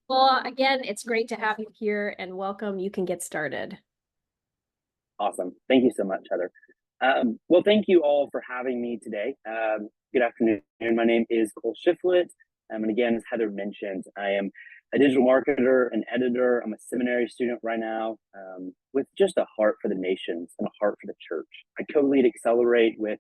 Well, again, it's great to have you here and welcome. You can get started. Awesome. Thank you so much, Heather. Well, thank you all for having me today. Good afternoon. My name is Cole Shiflet. And again, as Heather mentioned, I am a digital marketer and editor. I'm a seminary student right now with just a heart for the nations and a heart for the church. I co-lead Accelerate with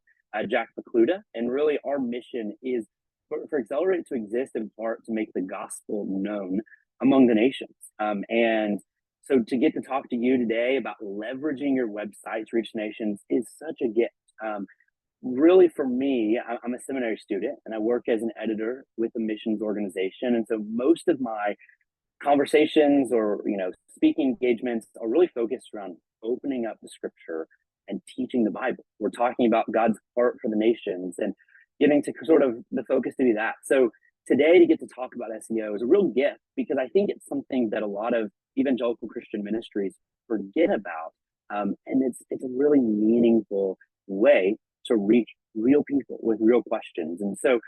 Jack McCluda. And really our mission is for Accelerate to exist in part to make the gospel known among the nations. And so to get to talk to you today about leveraging your website to reach nations is such a gift. Really, for me, I'm a seminary student and I work as an editor with a missions organization. And so most of my conversations or speaking engagements are really focused around opening up the scripture and teaching the Bible. We're talking about God's heart for the nations and getting to sort of the focus to be that. So today to get to talk about SEO is a real gift because I think it's something that a lot of evangelical Christian ministries forget about. And it's a really meaningful way to reach real people with real questions. And so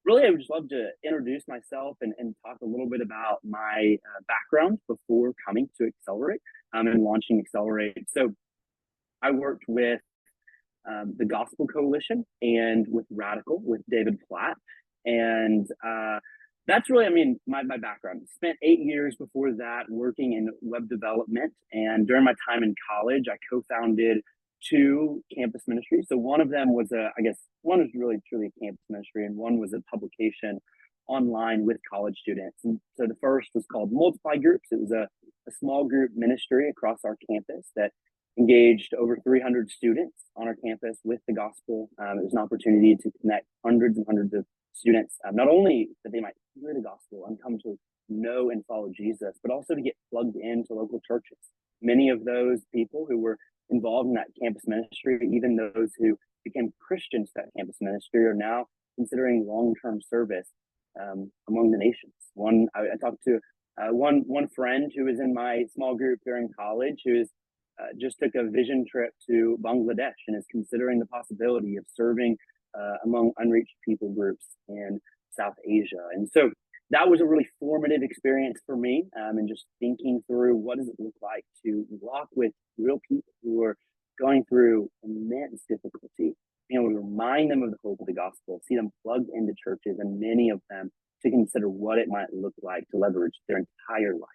really, I would just love to introduce myself and talk a little bit about my background before coming to Accelerate and launching Accelerate. So I worked with the Gospel Coalition and with Radical with David Platt. And that's really, my background. Spent 8 years before that working in web development. And during my time in college, I co-founded 2 campus ministries. So one of them was one was really truly a campus ministry, and one was a publication online with college students. And so the first was called Multiply Groups. It was a small group ministry across our campus that engaged over 300 students on our campus with the gospel. It was an opportunity to connect hundreds and hundreds of students, not only that they might hear the gospel and come to know and follow Jesus, but also to get plugged into local churches. Many of those people who were involved in that campus ministry, even those who became Christians to that campus ministry, are now considering long-term service among the nations. I talked to one friend who was in my small group during college who is just took a vision trip to Bangladesh and is considering the possibility of serving among unreached people groups in South Asia. And so that was a really formative experience for me, and just thinking through what does it look like to walk with real people who are going through immense difficulty, being able to remind them of the hope of the gospel, see them plugged into churches, and many of them to consider what it might look like to leverage their entire life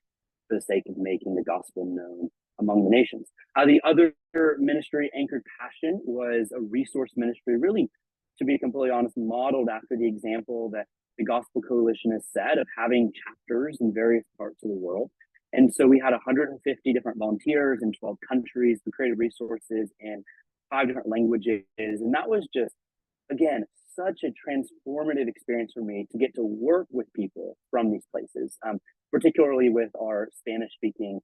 for the sake of making the gospel known among the nations. The other ministry, Anchored Passion, was a resource ministry, really, to be completely honest, modeled after the example that the Gospel Coalition has set of having chapters in various parts of the world. And so we had 150 different volunteers in 12 countries. We created resources in 5 different languages. And that was just, again, such a transformative experience for me to get to work with people from these places, particularly with our Spanish-speaking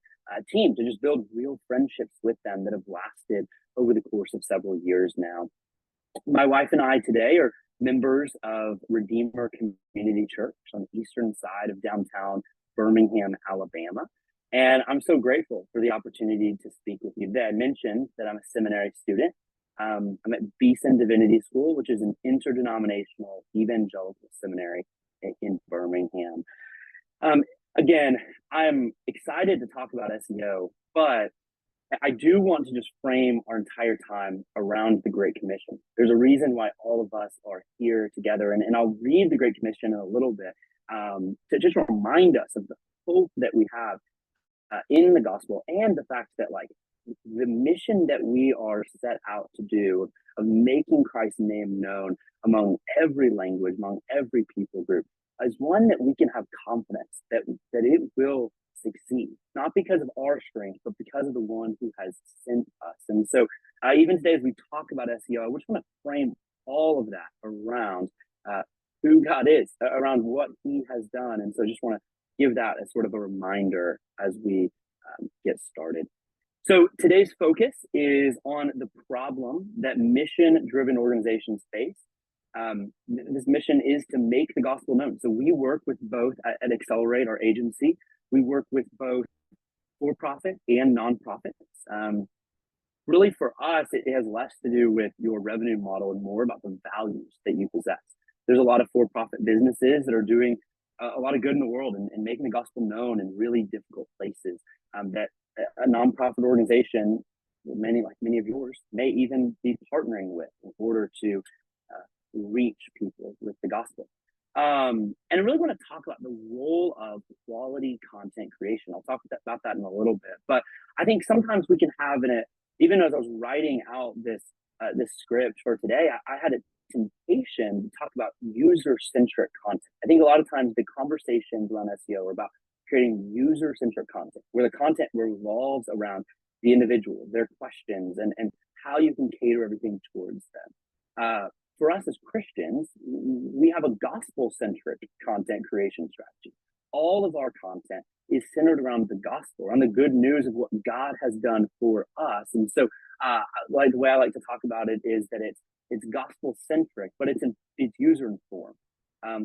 team, to just build real friendships with them that have lasted over the course of several years now. My wife and I today are members of Redeemer Community Church on the eastern side of downtown Birmingham, Alabama. And I'm so grateful for the opportunity to speak with you today. I mentioned that I'm a seminary student. I'm at Beeson Divinity School, which is an interdenominational evangelical seminary in Birmingham. Again, I'm excited to talk about SEO, but I do want to just frame our entire time around the Great Commission. There's a reason why all of us are here together, and I'll read the Great Commission in a little bit to just remind us of the hope that we have in the gospel, and the fact that the mission that we are set out to do of making Christ's name known among every language, among every people group, is one that we can have confidence that it will succeed, not because of our strength, but because of the one who has sent us. And so even today, as we talk about SEO, I just want to frame all of that around who God is, around what he has done. And so I just want to give that as sort of a reminder as we get started. So today's focus is on the problem that mission-driven organizations face. This mission is to make the gospel known. So we work with both at Accelerate, our agency. We work with both for-profit and nonprofits. Really, for us, it has less to do with your revenue model and more about the values that you possess. There's a lot of for-profit businesses that are doing a lot of good in the world and making the gospel known in really difficult places that a nonprofit organization, many of yours, may even be partnering with in order to reach people with the gospel. And I really want to talk about the role of quality content creation. I'll talk about that in a little bit, but I think sometimes we can have in it, even as I was writing out this script for today, I had a temptation to talk about user-centric content. I think a lot of times the conversations around SEO are about creating user-centric content, where the content revolves around the individual, their questions, and how you can cater everything towards them. For us as Christians, we have a gospel-centric content creation strategy. All of our content is centered around the gospel, around the good news of what God has done for us. And so, like the way I like to talk about it is that it's gospel-centric, but it's user-informed.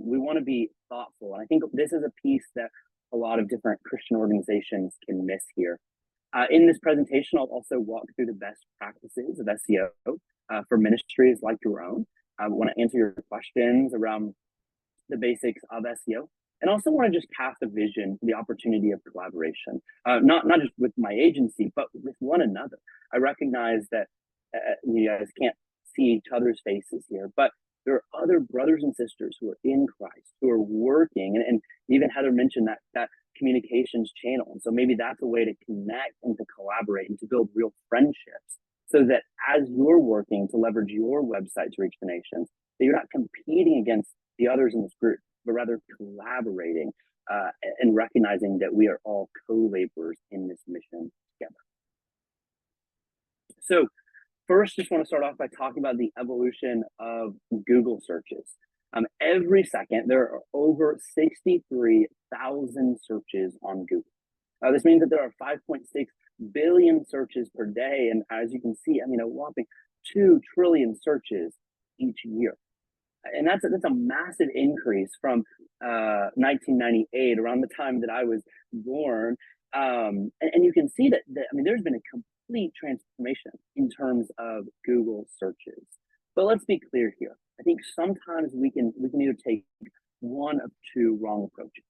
We want to be thoughtful, and I think this is a piece that a lot of different Christian organizations can miss here. In this presentation, I'll also walk through the best practices of SEO for ministries like your own. I want to answer your questions around the basics of SEO, and also want to just cast a vision for the opportunity of collaboration, not just with my agency, but with one another. I recognize that you guys can't see each other's faces here, but there are other brothers and sisters who are in Christ, who are working, and even Heather mentioned that communications channel. And so maybe that's a way to connect and to collaborate and to build real friendships, so that as you're working to leverage your website to reach the nations, that you're not competing against the others in this group, but rather collaborating and recognizing that we are all co-laborers in this mission together. So first, just want to start off by talking about the evolution of Google searches. Every second, there are over 63,000 searches on Google. This means that there are 5.6 billion searches per day. And as you can see, a whopping 2 trillion searches each year. And that's a massive increase from 1998, around the time that I was born. And you can see that there's been a complete transformation in terms of Google searches. But let's be clear here. I think sometimes we can either take one of two wrong approaches.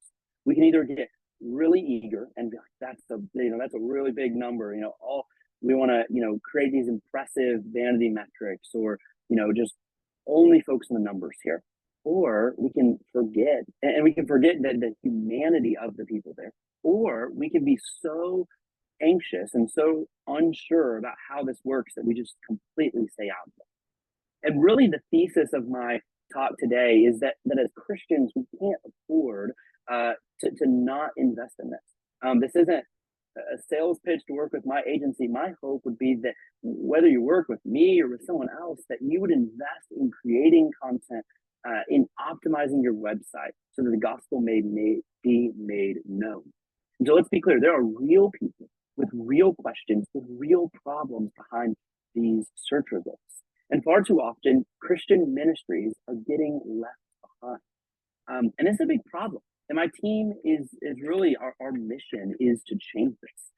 We can either get really eager and be like, that's a really big number. We want to create these impressive vanity metrics, or just only focus on the numbers here. Or we can forget, and we can forget the humanity of the people there. Or we can be so anxious and so unsure about how this works that we just completely stay out of it. And really the thesis of my talk today is that as Christians, we can't afford to not invest in this. This isn't a sales pitch to work with my agency. My hope would be that whether you work with me or with someone else, that you would invest in creating content, in optimizing your website so that the gospel may be made known. And so let's be clear, there are real people with real questions, with real problems behind these search results. And far too often, Christian ministries are getting left behind. And it's a big problem. And my team is really, our mission is to change this.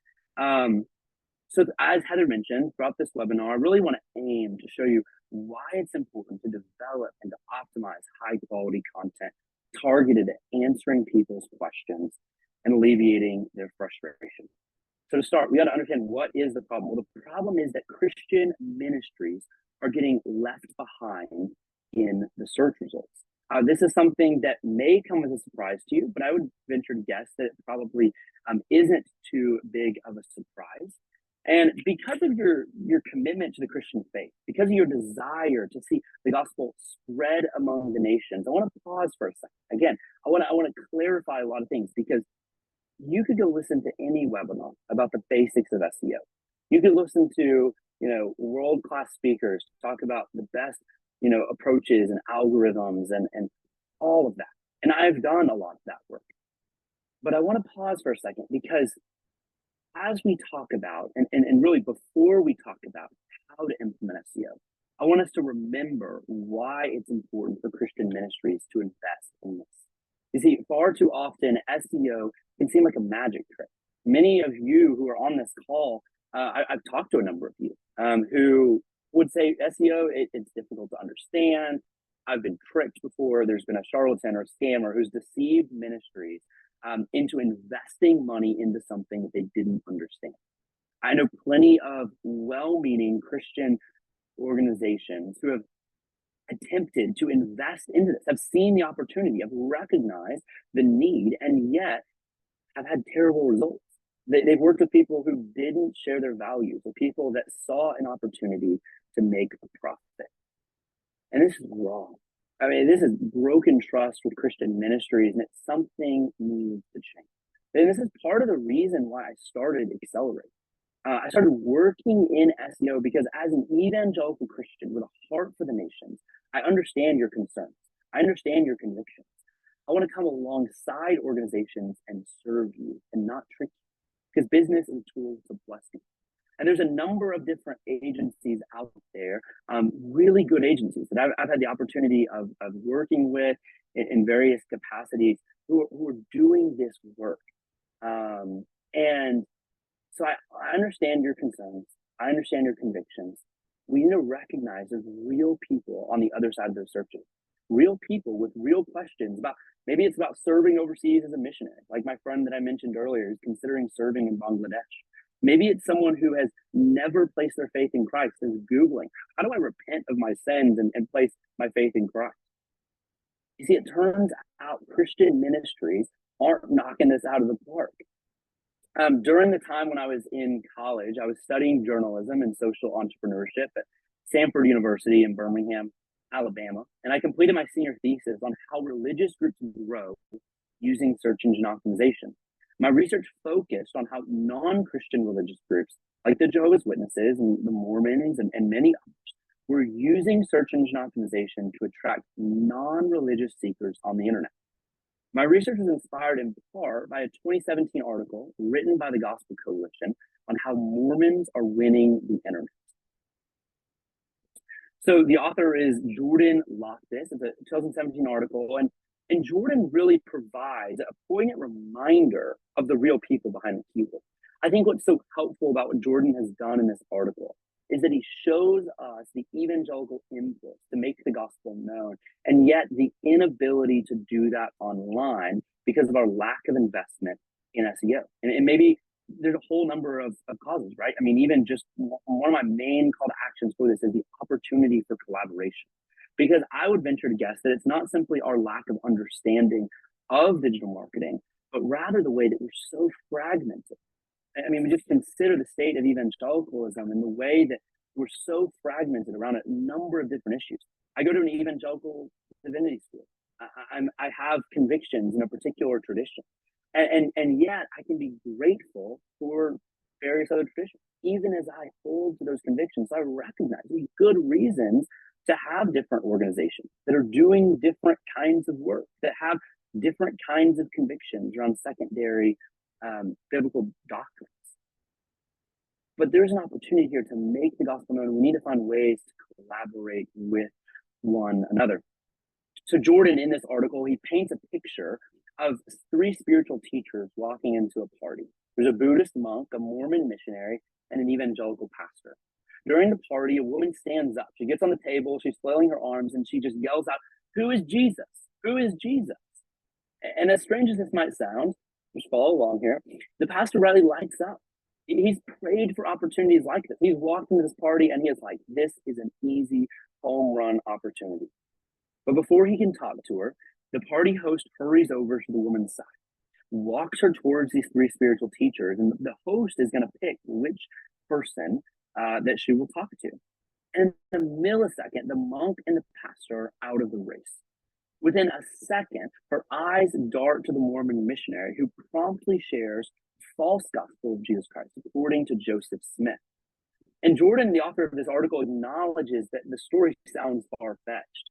So as Heather mentioned throughout this webinar, I really want to aim to show you why it's important to develop and to optimize high quality content targeted at answering people's questions and alleviating their frustration. So to start, we got to understand, what is the problem? Well, the problem is that Christian ministries are getting left behind in the search results. This is something that may come as a surprise to you, but I would venture to guess that it probably isn't too big of a surprise. And because of your commitment to the Christian faith, because of your desire to see the gospel spread among the nations, I want to pause for a second. Again, I want to clarify a lot of things, because you could go listen to any webinar about the basics of SEO. You could listen to world-class speakers talk about the best approaches and algorithms and all of that. And I've done a lot of that work. But I want to pause for a second, because as we talk about, and really before we talk about how to implement SEO, I want us to remember why it's important for Christian ministries to invest in this. You see, far too often, SEO can seem like a magic trick. Many of you who are on this call, I've talked to a number of you who would say SEO, it's difficult to understand. I've been tricked before. There's been a charlatan or a scammer who's deceived ministries into investing money into something that they didn't understand. I know plenty of well-meaning Christian organizations who have attempted to invest into this, have seen the opportunity, have recognized the need, and yet have had terrible results. They've worked with people who didn't share their values, or people that saw an opportunity to make a profit. And this is wrong. I mean, this is broken trust with Christian ministries, and it's something needs to change. And this is part of the reason why I started Accelerate. I started working in SEO because as an evangelical Christian with a heart for the nations, I understand your concerns. I understand your convictions. I want to come alongside organizations and serve you and not trick you, because business is a tool to bless you. And there's a number of different agencies out there, really good agencies that I've had the opportunity of working with in various capacities who are doing this work. And so I understand your concerns. I understand your convictions. We need to recognize there's real people on the other side of those searches, real people with real questions about, maybe it's about serving overseas as a missionary, like my friend that I mentioned earlier is considering serving in Bangladesh. Maybe it's someone who has never placed their faith in Christ and is Googling, how do I repent of my sins and place my faith in Christ? You see, it turns out Christian ministries aren't knocking this out of the park. During the time when I was in college, I was studying journalism and social entrepreneurship at Samford University in Birmingham, Alabama, and I completed my senior thesis on how religious groups grow using search engine optimization. My research focused on how non-Christian religious groups, like the Jehovah's Witnesses and the Mormons and many others, were using search engine optimization to attract non-religious seekers on the internet. My research was inspired in part by a 2017 article written by the Gospel Coalition on how Mormons are winning the internet. So the author is Jordan Loftus. It's a 2017 article, and Jordan really provides a poignant reminder of the real people behind the keyboard. I think what's so helpful about what Jordan has done in this article is that he shows us the evangelical impulse to make the gospel known, and yet the inability to do that online because of our lack of investment in SEO. And maybe there's a whole number of causes, right? I mean, even just one of my main call to actions for this is the opportunity for collaboration. Because I would venture to guess that it's not simply our lack of understanding of digital marketing, but rather the way that we're so fragmented. I mean, we just consider the state of evangelicalism and the way that we're so fragmented around a number of different issues. I go to an evangelical divinity school. I have convictions in a particular tradition. And yet I can be grateful for various other traditions, even as I hold to those convictions. I recognize there's good reasons to have different organizations that are doing different kinds of work, that have different kinds of convictions around secondary biblical doctrines. But there's an opportunity here to make the gospel known. We need to find ways to collaborate with one another. So Jordan, in this article, he paints a picture of three spiritual teachers walking into a party. There's a Buddhist monk, a Mormon missionary, and an evangelical pastor. During the party, a woman stands up. She gets on the table, she's flailing her arms, and she just yells out, "Who is Jesus? Who is Jesus?" And as strange as this might sound, just follow along here, the pastor rightly lights up. He's prayed for opportunities like this. He's walked into this party and he is like, this is an easy home run opportunity. But before he can talk to her, the party host hurries over to the woman's side, walks her towards these three spiritual teachers, and the host is going to pick which person that she will talk to. And in a millisecond, the monk and the pastor are out of the race. Within a second, her eyes dart to the Mormon missionary, who promptly shares false gospel of Jesus Christ, according to Joseph Smith. And Jordan, the author of this article, acknowledges that the story sounds far-fetched.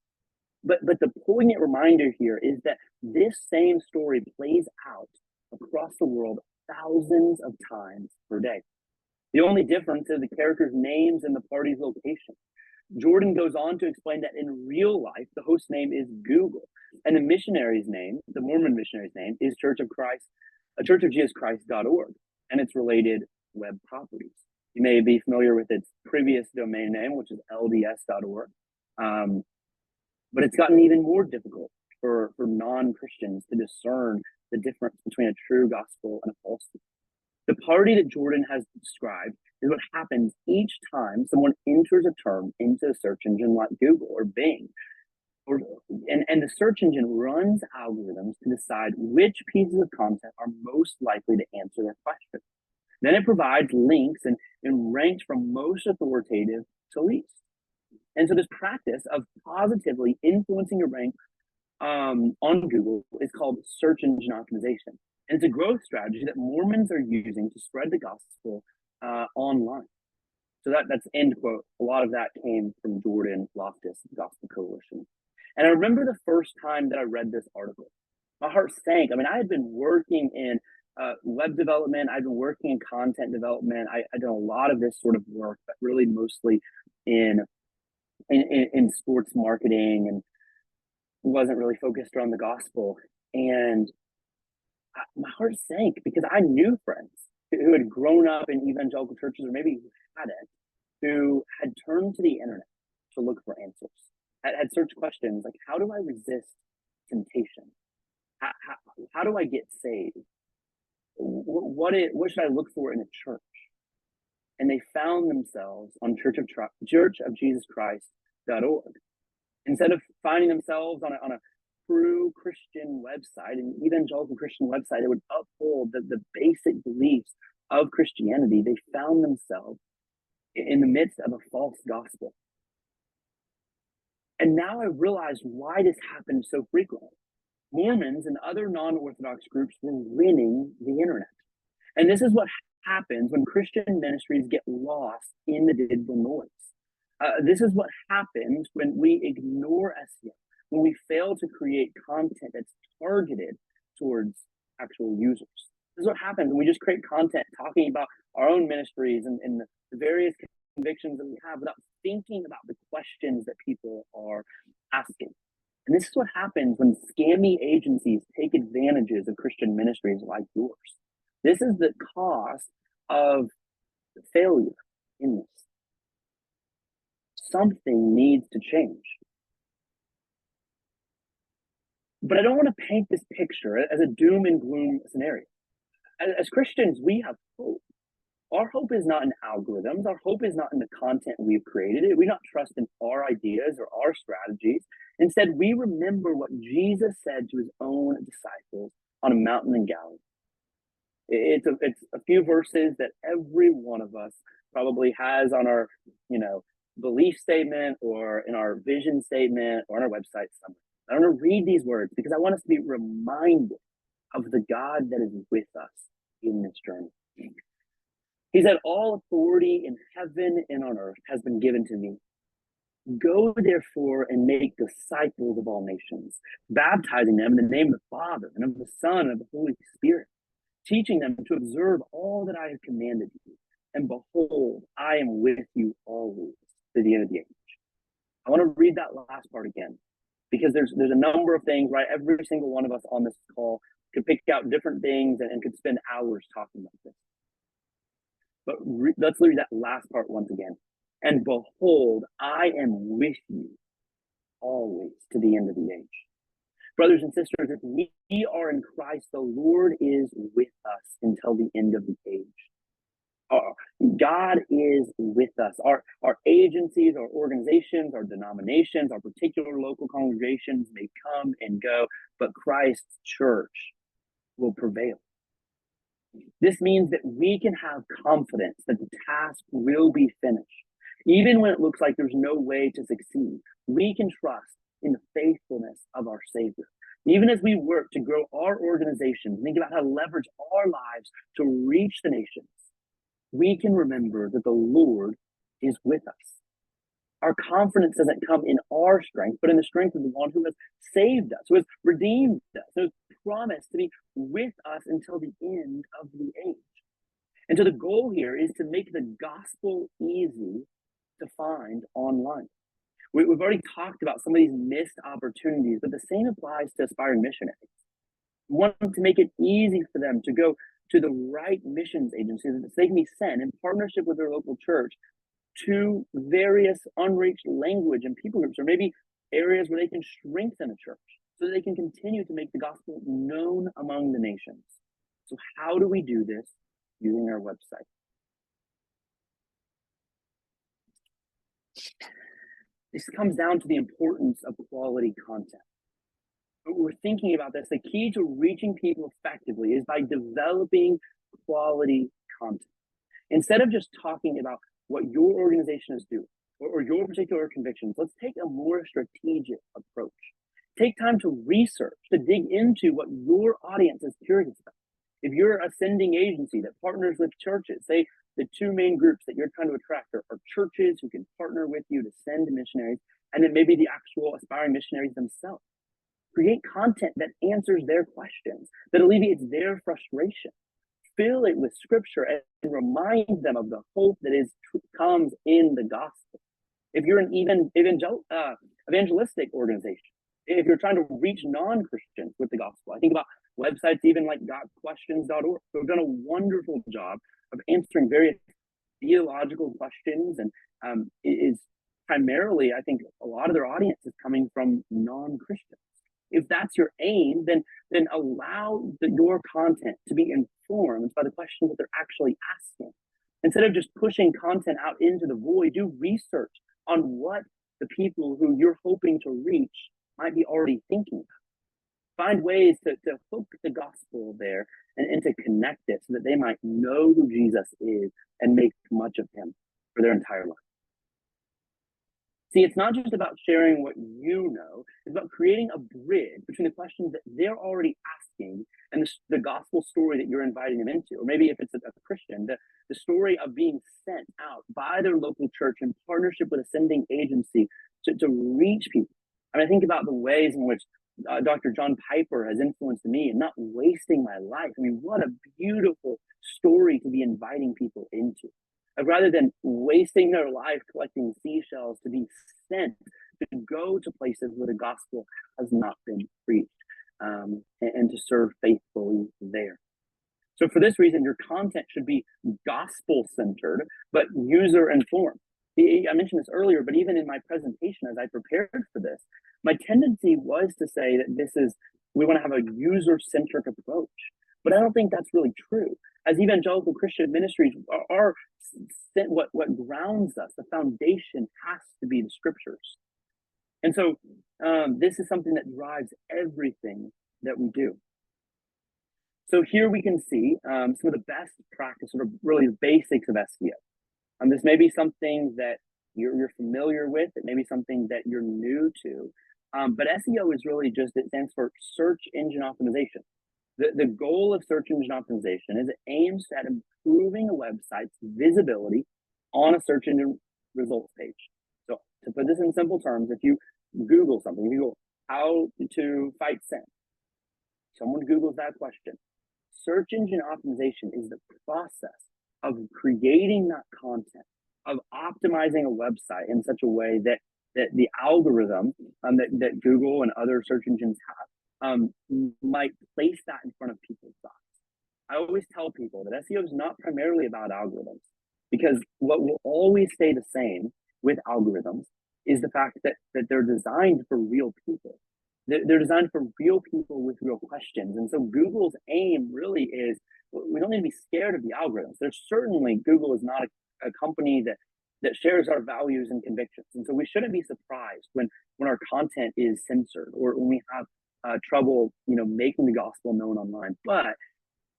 But the poignant reminder here is that this same story plays out across the world thousands of times per day. The only difference is the characters' names and the party's location. Jordan goes on to explain that in real life, the host name is Google, and the missionary's name, the Mormon missionary's name, is Church of Jesus Christ.org, and its related web properties. You may be familiar with its previous domain name, which is LDS.org. But it's gotten even more difficult for non-Christians to discern the difference between a true gospel and a false one. The party that Jordan has described is what happens each time someone enters a term into a search engine like Google or Bing. And the search engine runs algorithms to decide which pieces of content are most likely to answer their question. Then it provides links and ranks from most authoritative to least. And so this practice of positively influencing your rank on Google is called search engine optimization. And it's a growth strategy that Mormons are using to spread the gospel online. So that's end quote. A lot of that came from Jordan Loftus, Gospel Coalition. And I remember the first time that I read this article, my heart sank. I mean, I had been working in web development. I'd been working in content development. I did a lot of this sort of work, but really mostly in sports marketing, and wasn't really focused around the gospel. And my heart sank because I knew friends who had grown up in evangelical churches, or maybe who hadn't, who had turned to the internet to look for answers, had searched questions like, how do I resist temptation? How do I get saved? What should I look for in a church? And they found themselves on churchofjesuschrist.org. Instead of finding themselves on a true Christian website, an evangelical Christian website that would uphold the basic beliefs of Christianity, they found themselves in the midst of a false gospel. And now I realize why this happened so frequently. Mormons and other non-Orthodox groups were winning the internet. And this is what happens when Christian ministries get lost in the digital noise. This is what happens when we ignore SEO, when we fail to create content that's targeted towards actual users. This is what happens when we just create content talking about our own ministries and the various convictions that we have without thinking about the questions that people are asking. And this is what happens when scammy agencies take advantages of Christian ministries like yours. This is the cost of failure in this. Something needs to change. But I don't want to paint this picture as a doom and gloom scenario. As Christians, we have hope. Our hope is not in algorithms. Our hope is not in the content we've created. We don't trust in our ideas or our strategies. Instead, we remember what Jesus said to his own disciples on a mountain in Galilee. It's a few verses that every one of us probably has on our, belief statement or in our vision statement or on our website somewhere. I want to read these words because I want us to be reminded of the God that is with us in this journey. He said, all authority in heaven and on earth has been given to me. Go therefore and make disciples of all nations, baptizing them in the name of the Father and of the Son and of the Holy Spirit, teaching them to observe all that I have commanded you. And behold, I am with you always to the end of the age. I want to read that last part again, because there's a number of things, right? Every single one of us on this call could pick out different things and could spend hours talking about this. But let's read that last part once again. And behold, I am with you always to the end of the age. Brothers and sisters, if we are in Christ, the Lord is with us until the end of the age. God is with us. Our agencies, our organizations, our denominations, our particular local congregations may come and go, but Christ's church will prevail. This means that we can have confidence that the task will be finished. Even when it looks like there's no way to succeed, we can trust in the faithfulness of our Savior. Even as we work to grow our organizations, think about how to leverage our lives to reach the nations, we can remember that the Lord is with us. Our confidence doesn't come in our strength, but in the strength of the one who has saved us, who has redeemed us, who has promised to be with us until the end of the age. And so the goal here is to make the gospel easy to find online. We've already talked about some of these missed opportunities, but the same applies to aspiring missionaries. We want to make it easy for them to go to the right missions agencies so they can be sent in partnership with their local church to various unreached language and people groups, or maybe areas where they can strengthen a church so that they can continue to make the gospel known among the nations. So how do we do this using our website? This comes down to the importance of quality content. When we're thinking about this, the key to reaching people effectively is by developing quality content. Instead of just talking about what your organization is doing or your particular convictions, let's take a more strategic approach. Take time to research, to dig into what your audience is curious about. If you're a sending agency that partners with churches, say the two main groups that you're trying to attract are churches who can partner with you to send missionaries, and then maybe the actual aspiring missionaries themselves. Create content that answers their questions, that alleviates their frustration. Fill it with scripture and remind them of the hope that comes in the gospel. If you're an evangelistic organization, if you're trying to reach non-Christians with the gospel, I think about websites even like gotquestions.org, who have done a wonderful job of answering various theological questions, and is primarily, I think, a lot of their audience is coming from non-Christians. If that's your aim, then allow your content to be informed by the questions that they're actually asking. Instead of just pushing content out into the void, do research on what the people who you're hoping to reach might be already thinking about. Find ways to hook the gospel there and to connect it so that they might know who Jesus is and make much of him for their entire life. See, it's not just about sharing what you know, it's about creating a bridge between the questions that they're already asking and the gospel story that you're inviting them into. Or maybe if it's a Christian, the story of being sent out by their local church in partnership with a sending agency to reach people. I mean, I think about the ways in which Dr. John Piper has influenced me and not wasting my life. I mean, what a beautiful story to be inviting people into. Rather than wasting their life collecting seashells, to be sent to go to places where the gospel has not been preached, and to serve faithfully there. So for this reason, your content should be gospel-centered, but user-informed. I mentioned this earlier, but even in my presentation, as I prepared for this, my tendency was to say that we want to have a user-centric approach. But I don't think that's really true. As evangelical Christian ministries are what grounds us, the foundation has to be the scriptures. And so this is something that drives everything that we do. So here we can see some of the best practice, sort of really the basics of SEO. This may be something that you're familiar with. It may be something that you're new to. But SEO is really it stands for search engine optimization. The goal of search engine optimization is it aims at improving a website's visibility on a search engine results page. So to put this in simple terms, if you Google something, if you go how to fight sin, someone Googles that question. Search engine optimization is the process of creating that content, of optimizing a website in such a way that the algorithm that Google and other search engines have might place that in front of people's thoughts. I always tell people that SEO is not primarily about algorithms, because what will always stay the same with algorithms is the fact that they're designed for real people. They're designed for real people with real questions. And so Google's aim really is, we don't need to be scared of the algorithms. There's certainly, Google is not a company that shares our values and convictions. And so we shouldn't be surprised when our content is censored or when we have trouble, making the gospel known online. But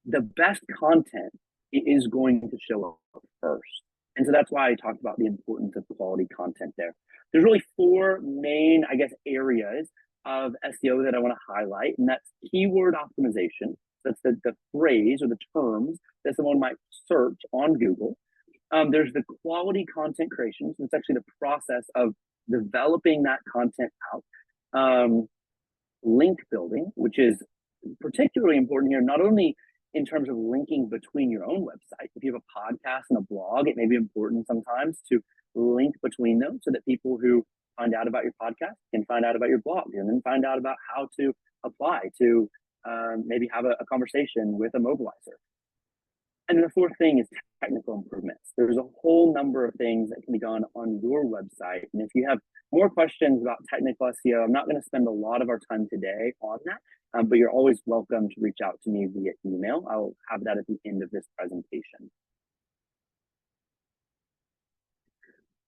the best content is going to show up first. And so that's why I talked about the importance of quality content there. There's really four main, areas of SEO that I want to highlight, and that's keyword optimization. That's the phrase or the terms that someone might search on Google. There's the quality content creation. So it's actually the process of developing that content out. Link building, which is particularly important here, not only in terms of linking between your own website. If you have a podcast and a blog, it may be important sometimes to link between them so that people who find out about your podcast can find out about your blog and then find out about how to apply to maybe have a conversation with a mobilizer. And then the fourth thing is technical improvements. There's a whole number of things that can be done on your website. And if you have more questions about technical SEO, I'm not going to spend a lot of our time today on that, but you're always welcome to reach out to me via email. I'll have that at the end of this presentation.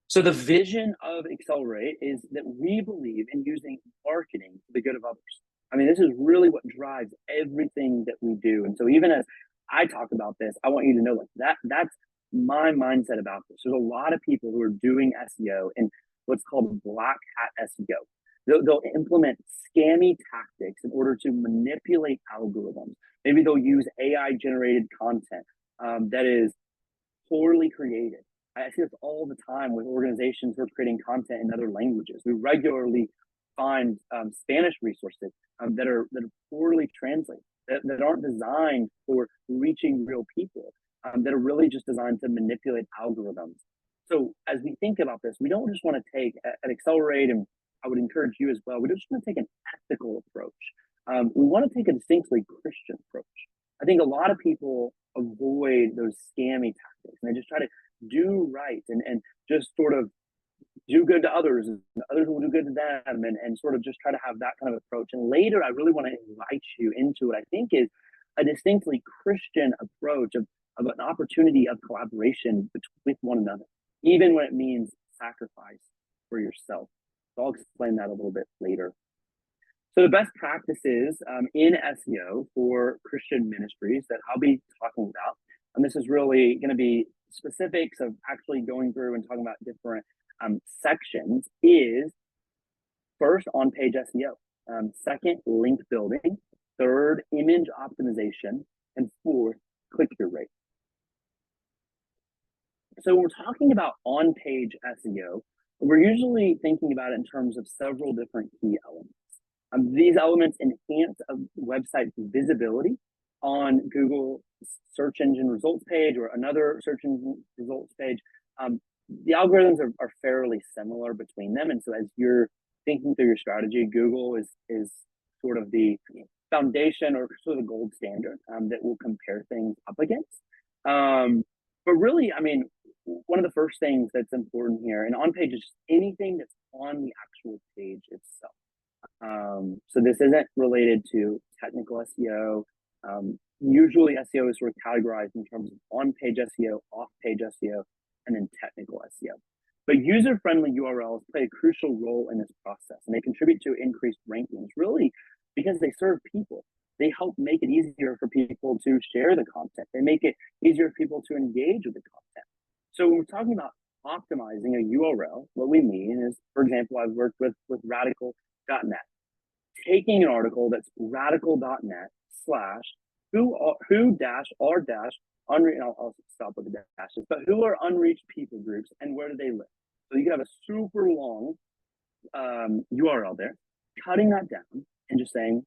So the vision of Accelerate is that we believe in using marketing for the good of others. I mean, this is really what drives everything that we do. And so even as I talk about this, I want you to know like that's my mindset about this. There's a lot of people who are doing SEO and what's called black hat SEO. They'll implement scammy tactics in order to manipulate algorithms. Maybe they'll use AI generated content that is poorly created. I see this all the time with organizations who are creating content in other languages. We regularly find Spanish resources that are poorly translated, that aren't designed for reaching real people, that are really just designed to manipulate algorithms. So as we think about this, we don't just want to take an Accelerate, and I would encourage you as well, we don't just want to take an ethical approach. We want to take a distinctly Christian approach. I think a lot of people avoid those scammy tactics, and they just try to do right and just sort of do good to others, and others will do good to them, and sort of just try to have that kind of approach. And later, I really want to invite you into what I think is a distinctly Christian approach of an opportunity of collaboration with one another, even when it means sacrifice for yourself. So I'll explain that a little bit later. So the best practices in SEO for Christian ministries that I'll be talking about, and this is really going to be specifics of actually going through and talking about different sections, is first, on-page SEO, second, link building, third, image optimization, and fourth, click-through rate. So when we're talking about on-page SEO, we're usually thinking about it in terms of several different key elements. These elements enhance a website's visibility on Google search engine results page or another search engine results page. The algorithms are fairly similar between them. And so as you're thinking through your strategy, Google is sort of the foundation or sort of the gold standard that will compare things up against. But really, I mean, one of the first things that's important here, and on page is anything that's on the actual page itself. So this isn't related to technical SEO. Usually SEO is sort of categorized in terms of on-page SEO, off-page SEO, and then technical SEO. But user-friendly URLs play a crucial role in this process, and they contribute to increased rankings, really because they serve people. They help make it easier for people to share the content. They make it easier for people to engage with the content. So when we're talking about optimizing a URL, what we mean is, for example, I've worked with radical.net, taking an article that's radical.net / who dash r dash unreached, I'll stop with the dashes, but who are unreached people groups and where do they live? So you can have a super long URL there, cutting that down and just saying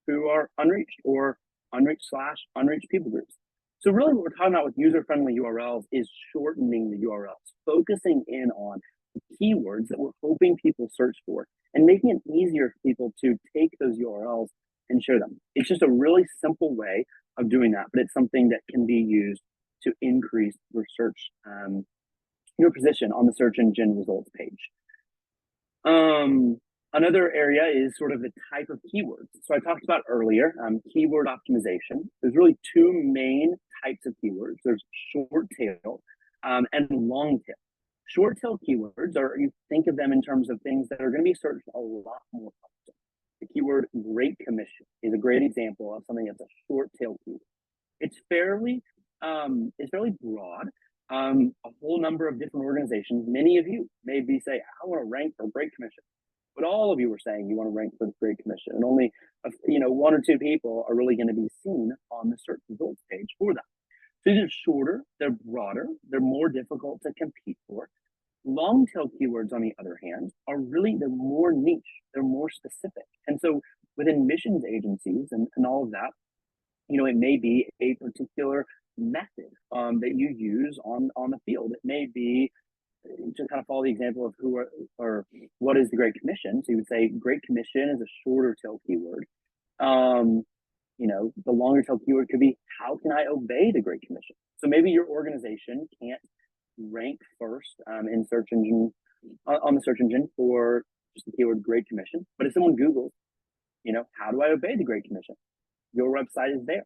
who are unreached or unreached / unreached people groups. So really what we're talking about with user-friendly URLs is shortening the URLs, focusing in on the keywords that we're hoping people search for and making it easier for people to take those URLs and share them. It's just a really simple way of doing that, but it's something that can be used to increase your search, your position on the search engine results page. Another area is sort of the type of keywords. So I talked about earlier, keyword optimization. There's really two main types of keywords. There's short tail and long tail. Short tail keywords are, you think of them in terms of things that are going to be searched a lot more often. The keyword Great Commission is a great example of something that's a short tail keyword. It's fairly broad. A whole number of different organizations, many of you maybe say, I want to rank for Great Commission. But all of you were saying you want to rank for the Great Commission, and only one or two people are really going to be seen on the search results page for that. So these are shorter, they're broader, they're more difficult to compete for. Long tail keywords, on the other hand, they're more niche, they're more specific. And so within missions agencies and all of that, it may be a particular method that you use on the field. It may be, to kind of follow the example of what is the Great Commission. So you would say Great Commission is a shorter tail keyword. the longer tail keyword could be, how can I obey the Great Commission? So maybe your organization can't rank first in search engine on the search engine for just the keyword Great Commission. But if someone Googles, how do I obey the Great Commission? Your website is there.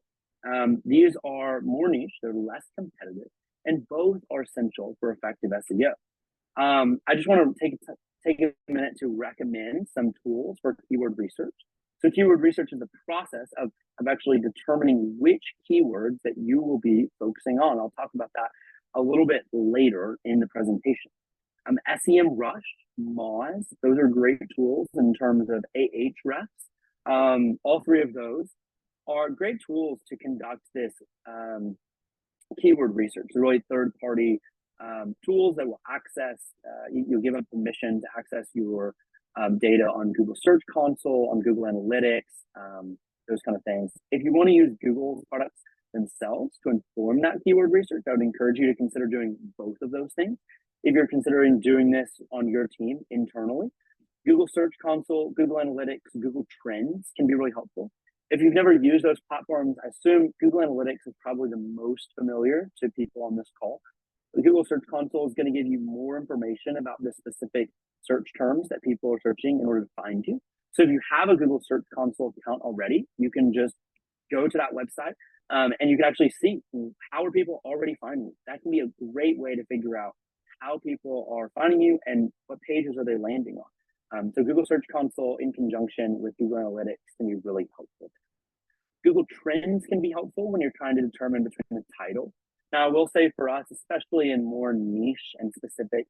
These are more niche, they're less competitive, and both are essential for effective SEO. I just want to take a minute to recommend some tools for keyword research. So keyword research is the process of actually determining which keywords that you will be focusing on. I'll talk about that a little bit later in the presentation. SEMrush, Moz, those are great tools in terms of Ahrefs. All three of those are great tools to conduct this keyword research. They're really third-party tools that will access, you'll give them permission to access your data on Google Search Console, on Google Analytics, those kind of things. If you want to use Google's products themselves to inform that keyword research, I would encourage you to consider doing both of those things. If you're considering doing this on your team internally, Google Search Console, Google Analytics, Google Trends can be really helpful. If you've never used those platforms, I assume Google Analytics is probably the most familiar to people on this call. The Google Search Console is going to give you more information about the specific search terms that people are searching in order to find you. So if you have a Google Search Console account already, you can just go to that website and you can actually see how are people already finding you. That can be a great way to figure out how people are finding you and what pages are they landing on. So Google Search Console in conjunction with Google Analytics can be really helpful. Google Trends can be helpful when you're trying to determine between the title. Now, I will say for us, especially in more niche and specific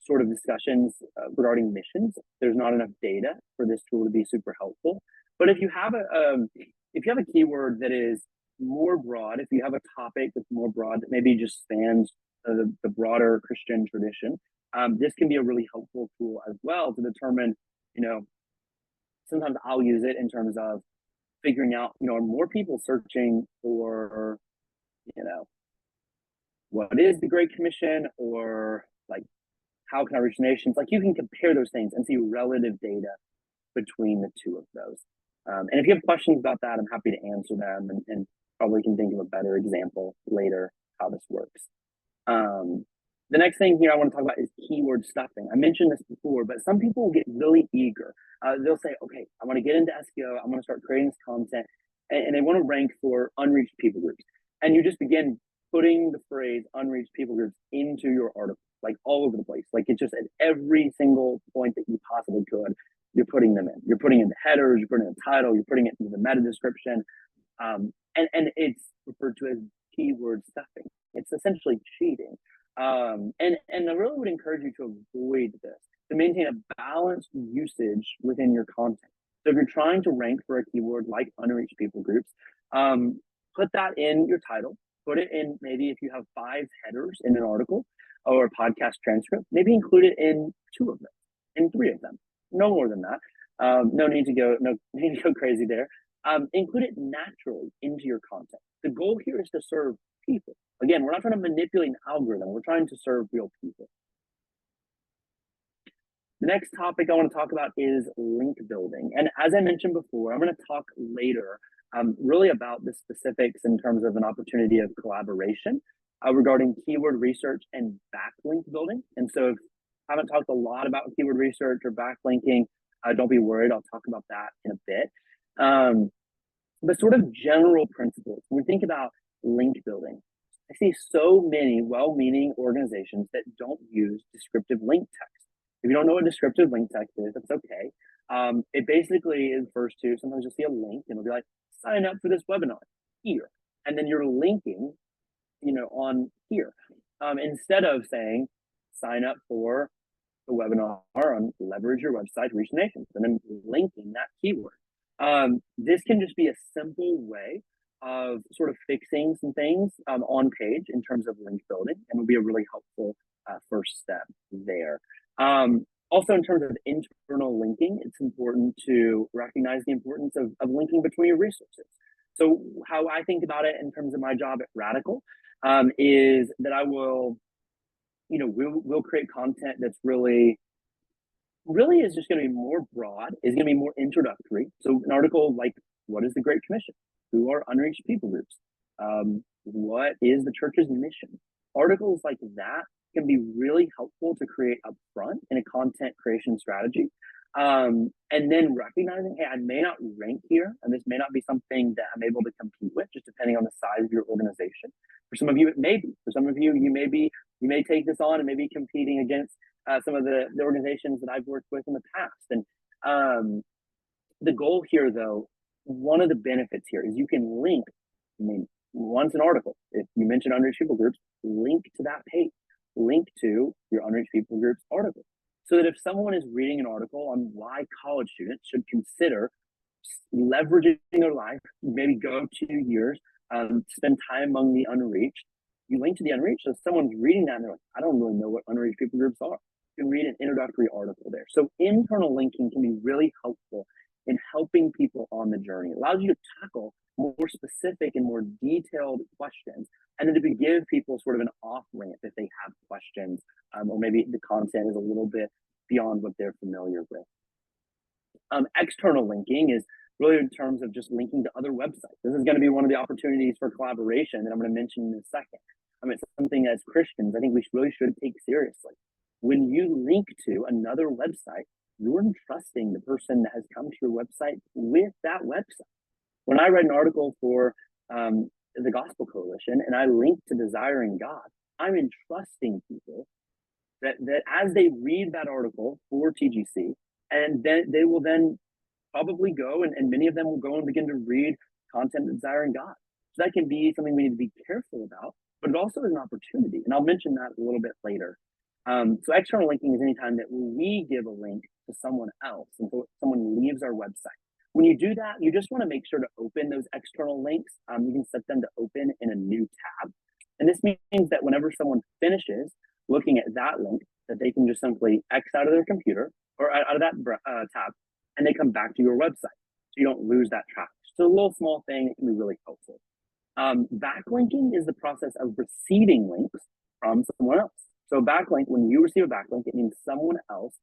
sort of discussions regarding missions, there's not enough data for this tool to be super helpful. But if you have a keyword that is more broad, if you have a topic that's more broad that maybe just spans the broader Christian tradition, this can be a really helpful tool as well to determine, sometimes I'll use it in terms of figuring out, are more people searching for, what is the Great Commission, or like, how can I reach nations? Like, you can compare those things and see relative data between the two of those. And if you have questions about that, I'm happy to answer them and probably can think of a better example later how this works. The next thing here I want to talk about is keyword stuffing. I mentioned this before, but some people will get really eager. They'll say, okay, I want to get into SEO. I'm going to start creating this content, and they want to rank for unreached people groups. And you just begin putting the phrase unreached people groups into your article, like all over the place. Like, it's just at every single point that you possibly could, you're putting them in. You're putting in the headers, you're putting in the title, you're putting it into the meta description. And it's referred to as keyword stuffing. It's essentially cheating. And I really would encourage you to avoid this, to maintain a balanced usage within your content. So if you're trying to rank for a keyword like unreached people groups, put that in your title, put it in, maybe if you have 5 headers in an article or a podcast transcript, maybe include it in 2 of them, in 3 of them, no more than that. No need to go crazy there. Include it naturally into your content. The goal here is to serve people. Again, we're not trying to manipulate an algorithm. We're trying to serve real people. The next topic I want to talk about is link building. And as I mentioned before, I'm going to talk later really about the specifics in terms of an opportunity of collaboration regarding keyword research and backlink building. And so if I haven't talked a lot about keyword research or backlinking, don't be worried. I'll talk about that in a bit. But sort of general principles, when we think about link building, I see so many well-meaning organizations that don't use descriptive link text. If you don't know what descriptive link text is, that's okay. It basically refers to, sometimes you'll see a link and it'll be like, sign up for this webinar here. And then you're linking, on here. Instead of saying, sign up for the webinar on leverage your website to reach nations, and then linking that keyword. This can just be a simple way of sort of fixing some things on page in terms of link building, and will be a really helpful first step there. Also, in terms of internal linking, it's important to recognize the importance of linking between your resources. So how I think about it in terms of my job at Radical is that I will, we'll create content that's really is just going to be more broad, is going to be more introductory. So an article like what is the Great Commission? Who are unreached people groups? What is the church's mission? Articles like that can be really helpful to create upfront in a content creation strategy. And then recognizing, hey, I may not rank here, and this may not be something that I'm able to compete with, just depending on the size of your organization. For some of you, it may be. For some of you, you may take this on and maybe competing against some of the organizations that I've worked with in the past. And the goal here, though, one of the benefits here is you can link. I mean, once an article, if you mention unreached people groups, link to that page, link to your unreached people groups article. So that if someone is reading an article on why college students should consider leveraging their life, maybe go 2 years, spend time among the unreached, you link to the unreached. So if someone's reading that and they're like, I don't really know what unreached people groups are, you can read an introductory article there. So internal linking can be really helpful in helping people on the journey. It allows you to tackle more specific and more detailed questions, and then to give people sort of an off ramp if they have questions, or maybe the content is a little bit beyond what they're familiar with. External linking is really in terms of just linking to other websites. This is going to be one of the opportunities for collaboration that I'm going to mention in a second. It's something as Christians, I think we really should take seriously. When you link to another website, you're entrusting the person that has come to your website with that website. When I read an article for the Gospel Coalition and I linked to Desiring God, I'm entrusting people that as they read that article for TGC, and then they will then probably go, and many of them will go and begin to read content Desiring God. So that can be something we need to be careful about, but it also is an opportunity. And I'll mention that a little bit later. So external linking is anytime that we give a link to someone else, and so someone leaves our website. When you do that, you just want to make sure to open those external links. You can set them to open in a new tab. And this means that whenever someone finishes looking at that link, that they can just simply X out of their computer or out of that tab, and they come back to your website. So you don't lose that traffic. So a little small thing that can be really helpful. Backlinking is the process of receiving links from someone else. So backlink, when you receive a backlink, it means someone else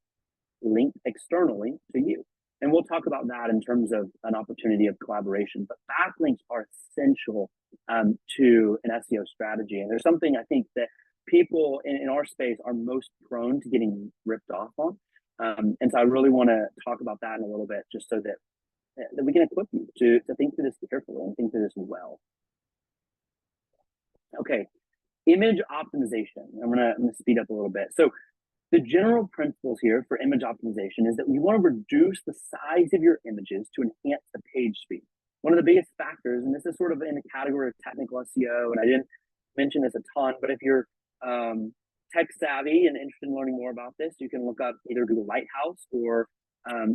linked externally to you. And we'll talk about that in terms of an opportunity of collaboration. But backlinks are essential to an SEO strategy. And there's something I think that people in our space are most prone to getting ripped off on. And so I really want to talk about that in a little bit, just so that we can equip you to think through this carefully and think through this well. Okay, image optimization. I'm gonna speed up a little bit. So the general principles here for image optimization is that we want to reduce the size of your images to enhance the page speed. One of the biggest factors, and this is sort of in the category of technical SEO, and I didn't mention this a ton, but if you're tech savvy and interested in learning more about this, you can look up either Google Lighthouse or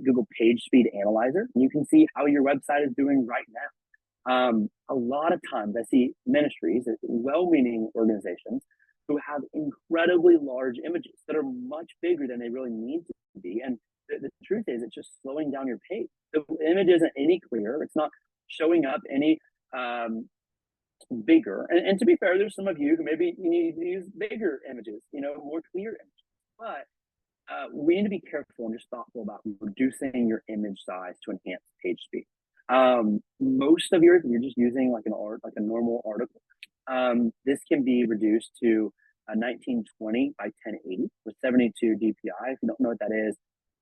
Google Page Speed Analyzer, and you can see how your website is doing right now. A lot of times I see ministries, well-meaning organizations, who have incredibly large images that are much bigger than they really need to be. And the truth is, it's just slowing down your page. The image isn't any clearer. It's not showing up any bigger. And to be fair, there's some of you who maybe you need to use bigger images, more clear images. But we need to be careful and just thoughtful about reducing your image size to enhance page speed. Most of yours, you're just using like a normal article. This can be reduced to 1920 by 1080 with 72 DPI. If you don't know what that is,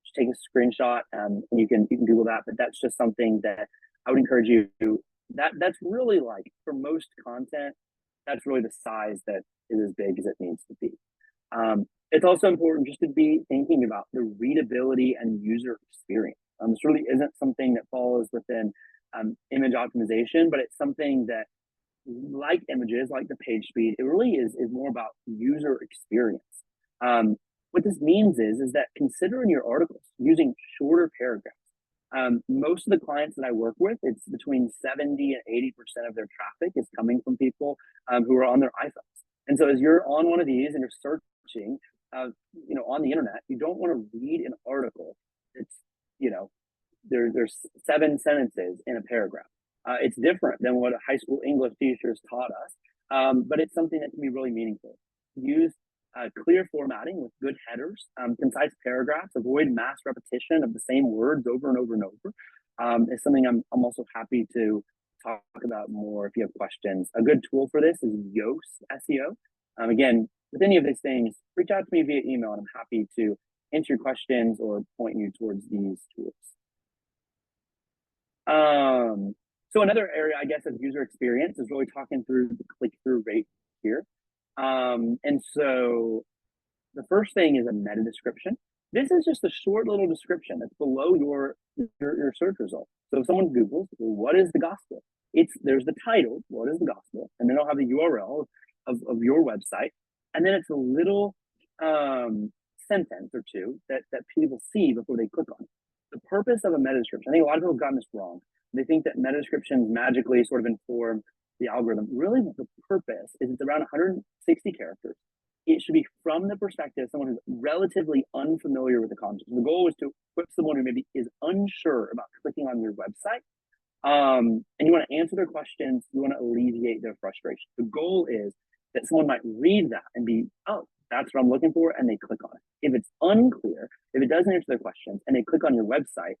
just take a screenshot and you can Google that. But that's just something that I would encourage you to. That's really, like, for most content, that's really the size that is as big as it needs to be. It's also important just to be thinking about the readability and user experience. This really isn't something that falls within image optimization, but it's something that, like images, like the page speed, it really is more about user experience. What this means is that consider in your articles using shorter paragraphs. Most of the clients that I work with, it's between 70 and 80% of their traffic is coming from people who are on their iPhones. And so as you're on one of these and you're searching, on the internet, you don't want to read an article that's, there's 7 sentences in a paragraph. It's different than what a high school English teachers taught us, but it's something that can be really meaningful. Use clear formatting with good headers, concise paragraphs, avoid mass repetition of the same words over and over and over. is something I'm also happy to talk about more if you have questions. A good tool for this is Yoast SEO. Again, with any of these things, reach out to me via email and I'm happy to answer your questions or point you towards these tools. So another area, I guess, of user experience is really talking through the click-through rate here. And so the first thing is a meta description. This is just a short little description that's below your search result. So if someone Googles, well, what is the gospel? There's the title, what is the gospel? And then it'll have the URL of your website. And then it's a little sentence or two that people see before they click on it. The purpose of a meta description, I think a lot of people have gotten this wrong. They think that meta descriptions magically sort of inform the algorithm. Really, the purpose is it's around 160 characters. It should be from the perspective of someone who's relatively unfamiliar with the content. The goal is to put someone who maybe is unsure about clicking on your website, and you want to answer their questions, you want to alleviate their frustration. The goal is that someone might read that and be, oh, that's what I'm looking for, and they click on it. If it's unclear, if it doesn't answer their questions, and they click on your website,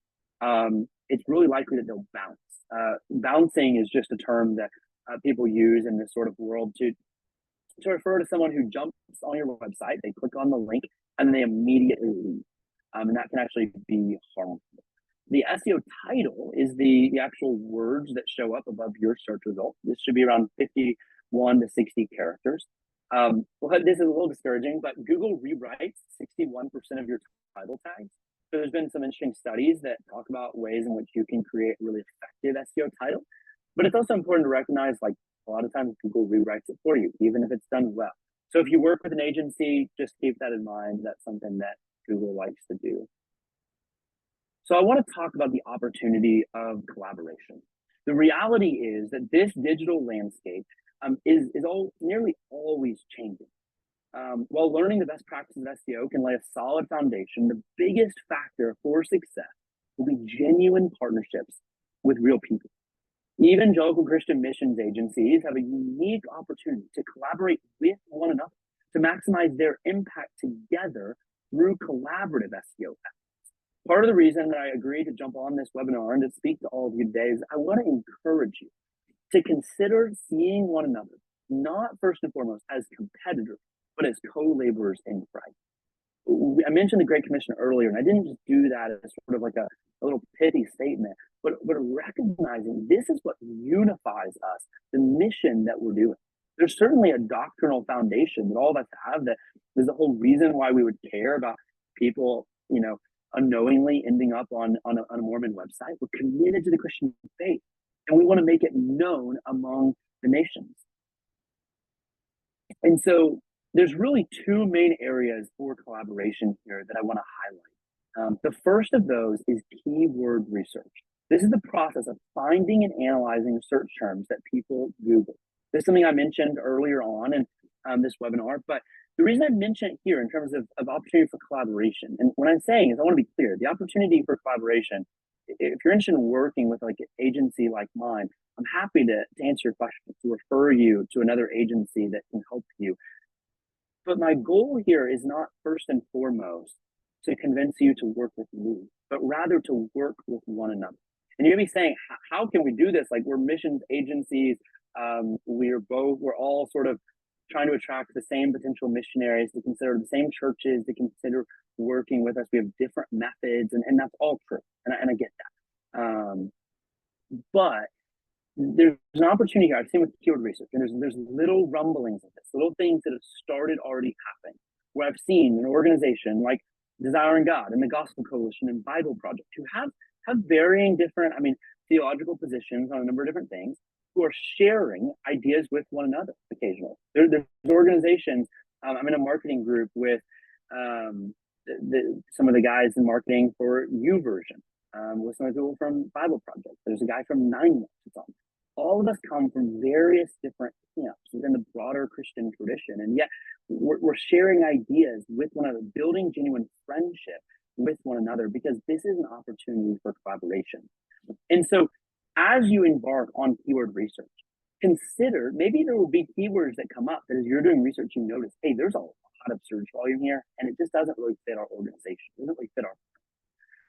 it's really likely that they'll bounce. Bouncing is just a term that people use in this sort of world to refer to someone who jumps on your website, they click on the link, and they immediately leave. And that can actually be harmful. The SEO title is the actual words that show up above your search result. This should be around 51 to 60 characters. Well, this is a little discouraging, but Google rewrites 61% of your title tags. So there's been some interesting studies that talk about ways in which you can create a really effective SEO title. But it's also important to recognize, like, a lot of times Google rewrites it for you, even if it's done well. So if you work with an agency, just keep that in mind. That's something that Google likes to do. So I want to talk about the opportunity of collaboration. The reality is that this digital landscape is nearly always changing. While learning the best practices of SEO can lay a solid foundation, the biggest factor for success will be genuine partnerships with real people. Evangelical Christian missions agencies have a unique opportunity to collaborate with one another to maximize their impact together through collaborative SEO efforts. Part of the reason that I agreed to jump on this webinar and to speak to all of you today is I want to encourage you to consider seeing one another, not first and foremost as competitors, but as co-laborers in Christ. I mentioned the Great Commission earlier, and I didn't just do that as sort of like a little pithy statement, but recognizing this is what unifies us, the mission that we're doing. There's certainly a doctrinal foundation that all of us have that is the whole reason why we would care about people, unknowingly ending up on a Mormon website. We're committed to the Christian faith, and we want to make it known among the nations. And so there's really two main areas for collaboration here that I want to highlight. The first of those is keyword research. This is the process of finding and analyzing search terms that people Google. This is something I mentioned earlier on in this webinar, but the reason I mention it here in terms of opportunity for collaboration, and what I'm saying is I want to be clear, the opportunity for collaboration, if you're interested in working with like an agency like mine, I'm happy to answer your questions, to refer you to another agency that can help you. But my goal here is not first and foremost to convince you to work with me, but rather to work with one another. And you're gonna be saying, how can we do this? Like, we're missions agencies. We're all sort of trying to attract the same potential missionaries, to consider the same churches, to consider working with us. We have different methods, and that's all true. And I get that. But there's an opportunity here. I've seen with keyword research, and there's little rumblings of this, little things that have started already happening, where I've seen an organization like Desiring God and the Gospel Coalition and Bible Project who have varying different, theological positions on a number of different things, who are sharing ideas with one another occasionally. There's organizations. I'm in a marketing group with some of the guys in marketing for YouVersion, with some of the people from Bible Project. There's a guy from 9 Months that's on. All of us come from various different camps within the broader Christian tradition, and yet we're sharing ideas with one another, building genuine friendship with one another, because this is an opportunity for collaboration. And so as you embark on keyword research, consider, maybe there will be keywords that come up that as you're doing research, you notice, hey, there's a lot of search volume here, and it just doesn't really fit our organization. It doesn't really fit our.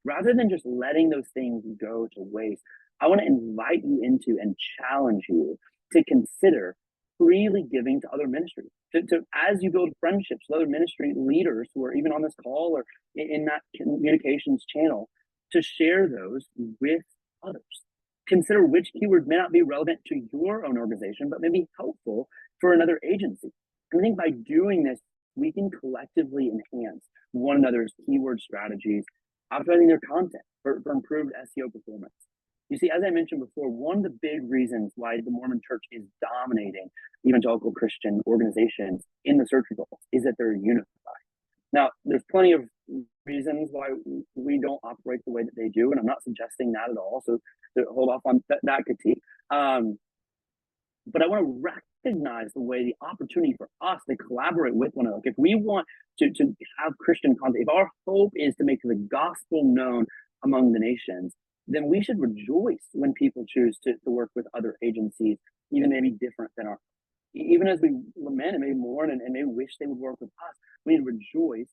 rather than just letting those things go to waste, I want to invite you into and challenge you to consider freely giving to other ministries. As you build friendships with other ministry leaders who are even on this call or in that communications channel, to share those with others. Consider which keywords may not be relevant to your own organization, but may be helpful for another agency. And I think by doing this, we can collectively enhance one another's keyword strategies, optimizing their content for improved SEO performance. You see, as I mentioned before, one of the big reasons why the Mormon Church is dominating evangelical Christian organizations in the search results is that they're unified. Now, there's plenty of reasons why we don't operate the way that they do, and I'm not suggesting that at all, so to hold off on that critique. But I want to recognize the way the opportunity for us to collaborate with one another. If we want to have Christian content, if our hope is to make the gospel known among the nations, then we should rejoice when people choose to work with other agencies, even maybe different than our. Even as we lament and maybe mourn and maybe wish they would work with us, we need to rejoice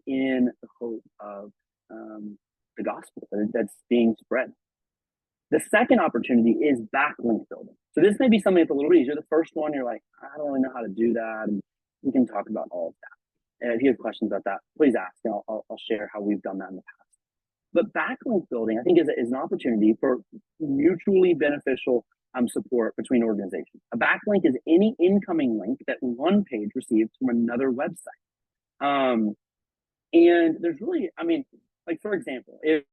in the hope of the gospel that's being spread. The second opportunity is backlink building. So this may be something that's a little bit easier. The first one, you're like, I don't really know how to do that. And we can talk about all of that. And if you have questions about that, please ask, and I'll share how we've done that in the past. But backlink building, I think, is an opportunity for mutually beneficial support between organizations. A backlink is any incoming link that one page receives from another website. And there's really, I mean, like, for example, if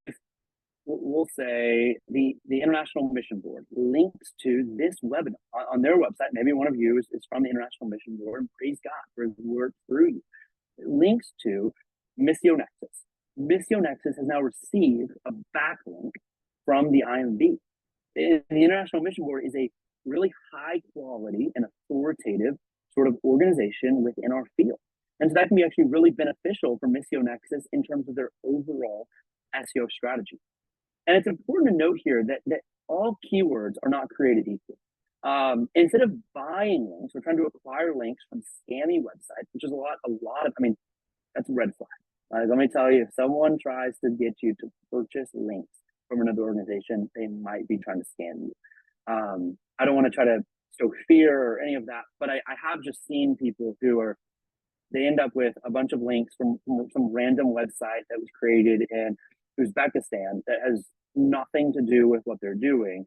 we'll say the International Mission Board links to this webinar on their website, maybe one of you is from the International Mission Board, and praise God for his work through you. It links to Missio Nexus. Missio Nexus has now received a backlink from the IMB. The International Mission Board is a really high quality and authoritative sort of organization within our field. And so that can be actually really beneficial for Missio Nexus in terms of their overall SEO strategy. And it's important to note here that all keywords are not created equal. Instead of buying links, we're trying to acquire links from scammy websites, which is a lot of, I mean, that's a red flag. Let me tell you, if someone tries to get you to purchase links from another organization, they might be trying to scam you. I don't want to try to stoke fear or any of that, but I have just seen people who they end up with a bunch of links from some random website that was created in Uzbekistan that has nothing to do with what they're doing.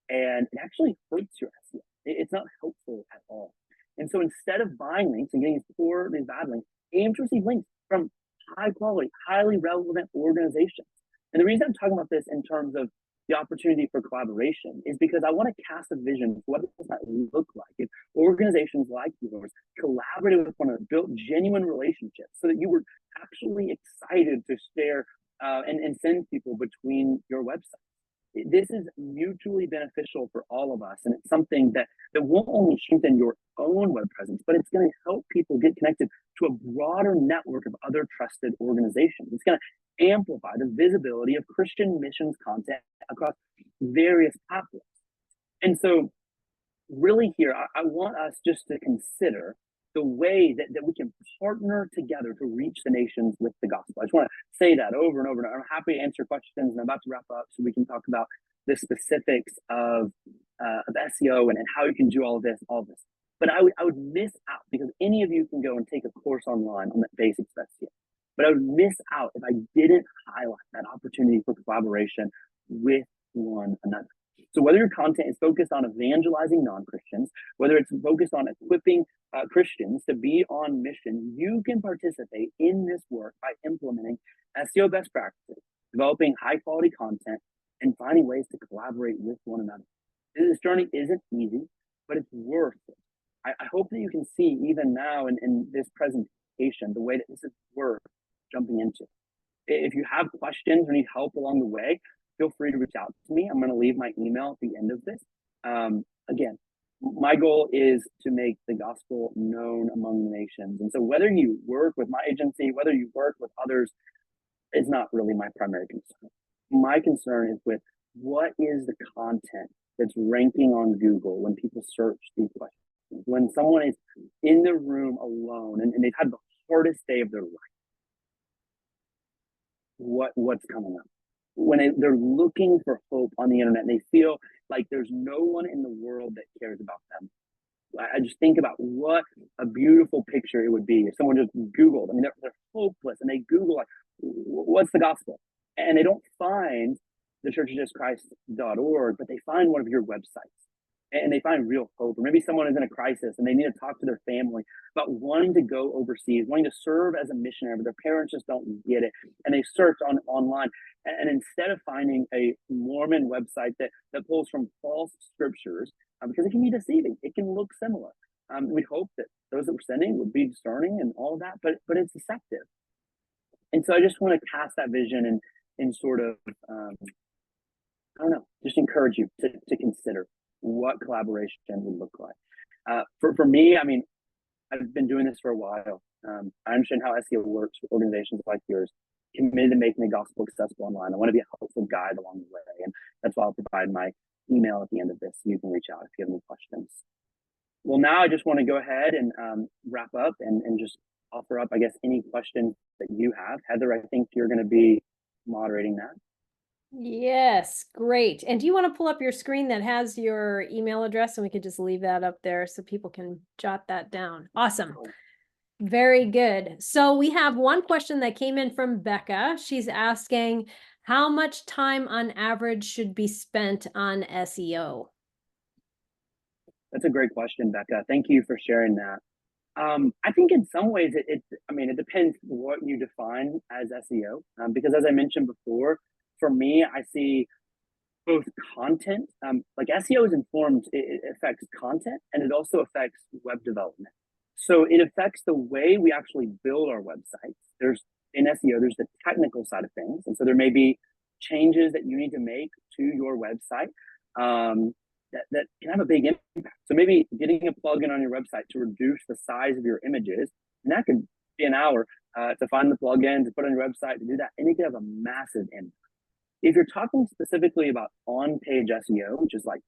And it actually hurts your SEO. It's not helpful at all. And so instead of buying links and getting these bad links, aim to receive links from high quality, highly relevant organizations. And the reason I'm talking about this in terms of the opportunity for collaboration is because I want to cast a vision for what this might look like if organizations like yours collaborated with one another, built genuine relationships so that you were actually excited to share and send people between your websites. This is mutually beneficial for all of us, and it's something that won't only strengthen your own web presence, but it's going to help people get connected to a broader network of other trusted organizations. It's going to amplify the visibility of Christian missions content across various platforms. And so really here, I want us just to consider the way that we can partner together to reach the nations with the gospel. I just want to say that over and over. And I'm happy to answer questions, and I'm about to wrap up so we can talk about the specifics of SEO and how you can do all of this. But I would miss out, because any of you can go and take a course online on the basics of SEO. But I would miss out if I didn't highlight that opportunity for collaboration with one another. So whether your content is focused on evangelizing non-Christians, whether it's focused on equipping Christians to be on mission, you can participate in this work by implementing SEO best practices, developing high-quality content, and finding ways to collaborate with one another. This journey isn't easy, but it's worth it. I hope that you can see even now in this presentation the way that this is worth jumping into. If you have questions or need help along the way, feel free to reach out to me. I'm going to leave my email at the end of this. Again, my goal is to make the gospel known among the nations. And so whether you work with my agency, whether you work with others, is not really my primary concern. My concern is with what is the content that's ranking on Google when people search these questions. When someone is in the room alone and they've had the hardest day of their life, what's coming up? they're looking for hope on the internet and they feel like there's no one in the world that cares about them. I just think about what a beautiful picture it would be if someone just Googled. I mean, they're hopeless and they Google, like, what's the gospel? And they don't find the churchofjesuschrist.org, but they find one of your websites and they find real hope. Or maybe someone is in a crisis and they need to talk to their family about wanting to go overseas, wanting to serve as a missionary, but their parents just don't get it. And they search online. And instead of finding a Mormon website that pulls from false scriptures, because it can be deceiving, it can look similar. We'd hope that those that we're sending would be discerning and all of that, but it's deceptive. And so I just want to cast that vision and sort of, I don't know, just encourage you to consider what collaboration would look like. For me, I mean, I've been doing this for a while. I understand how SEO works with organizations like yours, committed to making the gospel accessible online. I want to be a helpful guide along the way. And that's why I'll provide my email at the end of this so you can reach out if you have any questions. Well, now I just want to go ahead and wrap up and just offer up, I guess, any questions that you have. Heather, I think you're going to be moderating that. Yes, great. And do you want to pull up your screen that has your email address, and we could just leave that up there so people can jot that down? Awesome. Very good. So we have one question that came in from Becca. She's asking, how much time on average should be spent on SEO? That's a great question, Becca. Thank you for sharing that. I think in some ways it depends what you define as SEO, because as I mentioned before, for me, I see both content, like SEO is informed, it affects content and it also affects web development. So it affects the way we actually build our websites. In SEO, there's the technical side of things. And so there may be changes that you need to make to your website that can have a big impact. So maybe getting a plugin on your website to reduce the size of your images, and that could be an hour to find the plugin, to put on your website, to do that, and it could have a massive impact. If you're talking specifically about on-page SEO, which is like